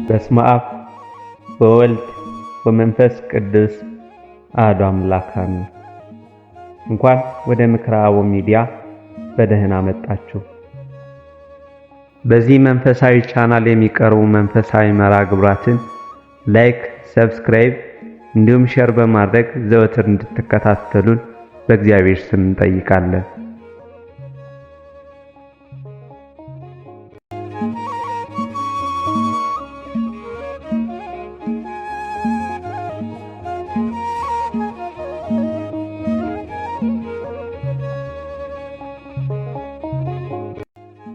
በስመ አብ ወወልድ ወመንፈስ ቅዱስ አሐዱ አምላክ አሜን። እንኳን ወደ ምክረ አበው ሚዲያ በደህና መጣችሁ። በዚህ መንፈሳዊ ቻናል የሚቀርቡ መንፈሳዊ መርሃ ግብራትን ላይክ፣ ሰብስክራይብ እንዲሁም ሼር በማድረግ ዘወትር እንድትከታተሉን በእግዚአብሔር ስም እንጠይቃለን።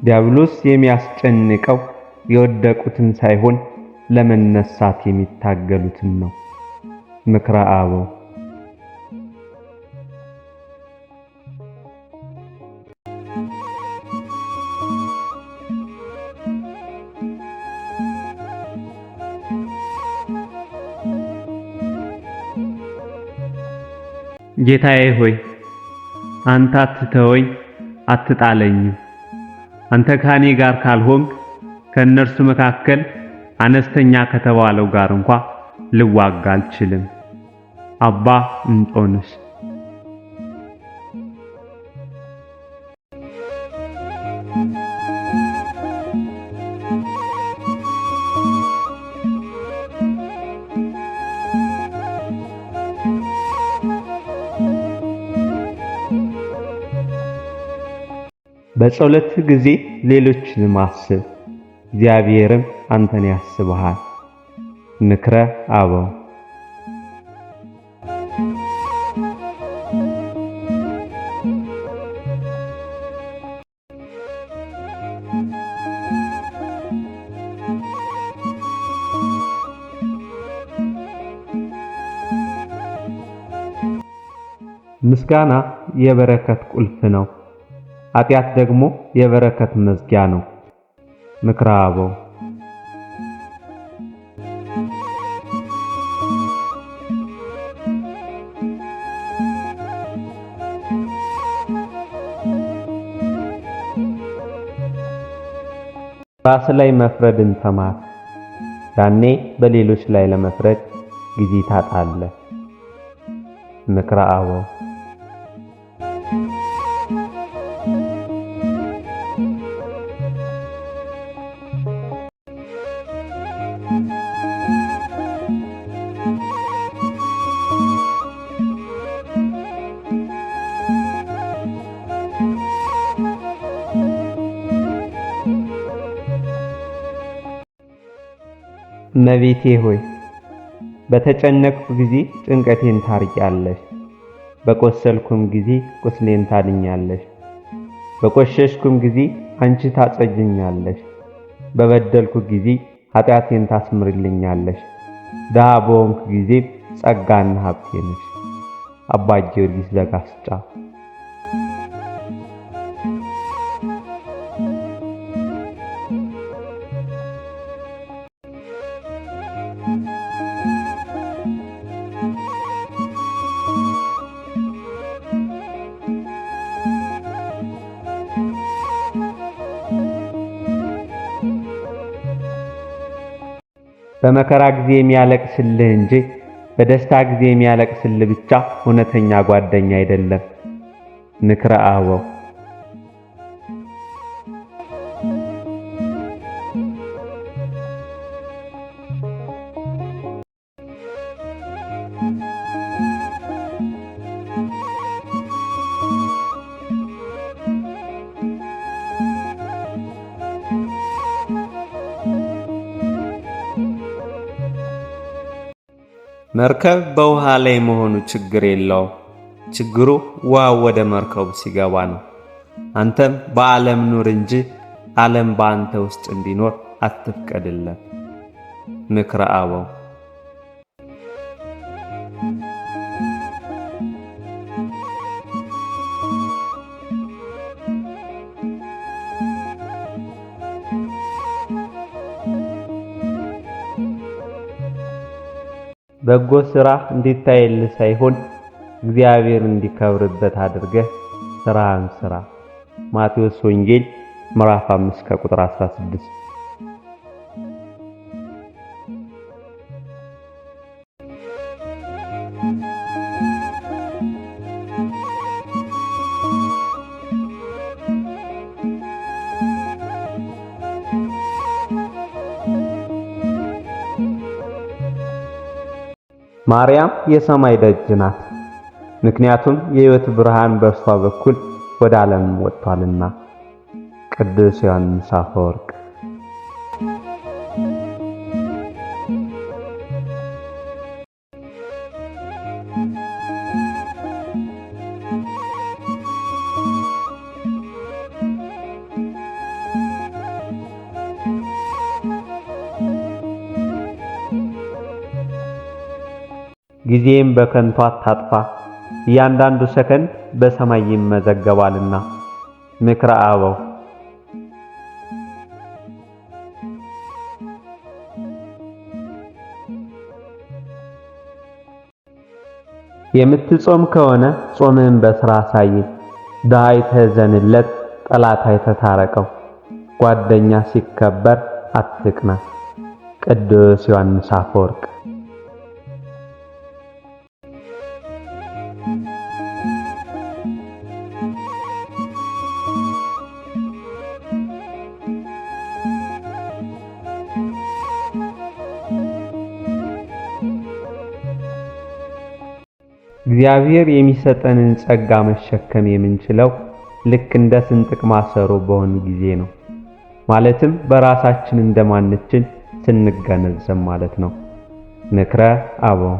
ዲያብሎስ የሚያስጨንቀው የወደቁትን ሳይሆን ለመነሳት የሚታገሉትን ነው። ምክረ አበው። ጌታዬ ሆይ አንተ አትተወኝ አትጣለኝም። አንተ ከኔ ጋር ካልሆንክ ከነርሱ መካከል አነስተኛ ከተባለው ጋር እንኳን ልዋጋ አልችልም። አባ እንጦንስ። በጸሎት ጊዜ ሌሎችን ማስብ፣ እግዚአብሔርም አንተን ያስብሃል። ምክረ አበው። ምስጋና የበረከት ቁልፍ ነው። ኃጢአት ደግሞ የበረከት መዝጊያ ነው። ምክረ አበው። ራስ ላይ መፍረድን ተማር። ያኔ በሌሎች ላይ ለመፍረድ ጊዜ ታጣለህ። ምክረ አበው። እመቤቴ ሆይ በተጨነቅኩ ጊዜ ጭንቀቴን ታርቂያለሽ፣ በቆሰልኩም ጊዜ ቁስሌን ታድኛለሽ፣ በቆሸሽኩም ጊዜ አንቺ ታጸጅኛለሽ፣ በበደልኩ ጊዜ ኃጢአቴን ታስምርልኛለሽ፣ ድሃ በሆንኩ ጊዜ ጸጋና ሀብቴ ነሽ። አባ ጊዮርጊስ ዘጋስጫ። በመከራ ጊዜ የሚያለቅስልህ እንጂ በደስታ ጊዜ የሚያለቅስልህ ብቻ እውነተኛ ጓደኛ አይደለም። ምክረ አበው። መርከብ በውሃ ላይ መሆኑ ችግር የለው። ችግሩ ውሃው ወደ መርከቡ ሲገባ ነው። አንተም በዓለም ኑር እንጂ ዓለም በአንተ ውስጥ እንዲኖር አትፍቀድለት። ምክረ አበው። በጎ ሥራ እንዲታይልህ ሳይሆን እግዚአብሔር እንዲከብርበት አድርገህ ሥራህን ሥራ። ማቴዎስ ወንጌል ምዕራፍ 5 ከቁጥር 16። ማርያም የሰማይ ደጅ ናት። ምክንያቱም የሕይወት ብርሃን በእርሷ በኩል ወደ ዓለም ወጥቷልና። ቅዱስ ዮሐንስ አፈወርቅ። ጊዜም በከንቱ አታጥፋ፣ እያንዳንዱ ሰከንድ በሰማይ ይመዘገባልና። ምክረ አበው። የምትጾም ከሆነ ጾምህን በሥራ አሳይ። ድሃ አይተህ ዘንለት፣ ጠላት አይተህ ታረቀው። ጓደኛ ሲከበር አትቅና። ቅዱስ ዮሐንስ አፈወርቅ። እግዚአብሔር የሚሰጠንን ጸጋ መሸከም የምንችለው ልክ እንደ ስንጥቅ ማሰሮ በሆነ ጊዜ ነው። ማለትም በራሳችን እንደማንችል ስንገነዘብ ማለት ነው። ምክረ አበው።